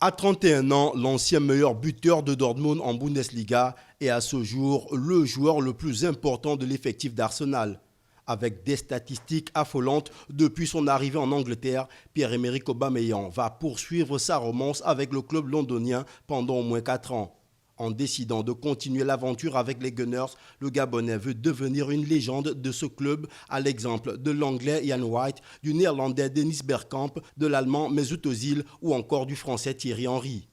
À 31 ans, l'ancien meilleur buteur de Dortmund en Bundesliga est à ce jour le joueur le plus important de l'effectif d'Arsenal. Avec des statistiques affolantes depuis son arrivée en Angleterre, Pierre-Emerick Aubameyang va poursuivre sa romance avec le club londonien pendant au moins 4 ans. En décidant de continuer l'aventure avec les Gunners, le Gabonais veut devenir une légende de ce club, à l'exemple de l'Anglais Ian Wright, du Néerlandais Dennis Bergkamp, de l'Allemand Mesut Özil ou encore du Français Thierry Henry.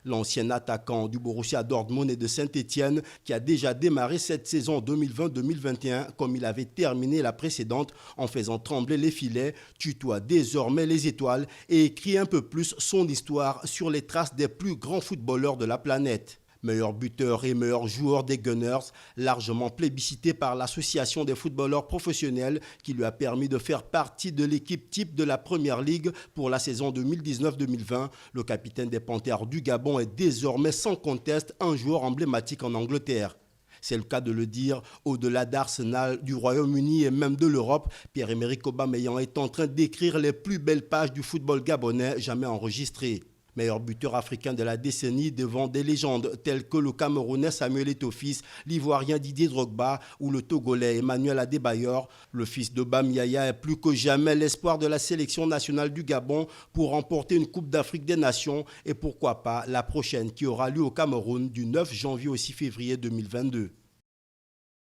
L'ancien attaquant du Borussia Dortmund et de Saint-Etienne, qui a déjà démarré cette saison 2020-2021 comme il avait terminé la précédente en faisant trembler les filets, tutoie désormais les étoiles et écrit un peu plus son histoire sur les traces des plus grands footballeurs de la planète. Meilleur buteur et meilleur joueur des Gunners, largement plébiscité par l'association des footballeurs professionnels qui lui a permis de faire partie de l'équipe type de la Première Ligue pour la saison 2019-2020. Le capitaine des Panthères du Gabon est désormais sans conteste un joueur emblématique en Angleterre. C'est le cas de le dire, au-delà d'Arsenal, du Royaume-Uni et même de l'Europe, Pierre-Emerick Aubameyang est en train d'écrire les plus belles pages du football gabonais jamais enregistrées. Meilleur buteur africain de la décennie devant des légendes telles que le Camerounais Samuel Eto'o, l'Ivoirien Didier Drogba ou le Togolais Emmanuel Adebayor, le fils de Bam Yaya est plus que jamais l'espoir de la sélection nationale du Gabon pour remporter une Coupe d'Afrique des Nations et pourquoi pas la prochaine qui aura lieu au Cameroun du 9 janvier au 6 février 2022.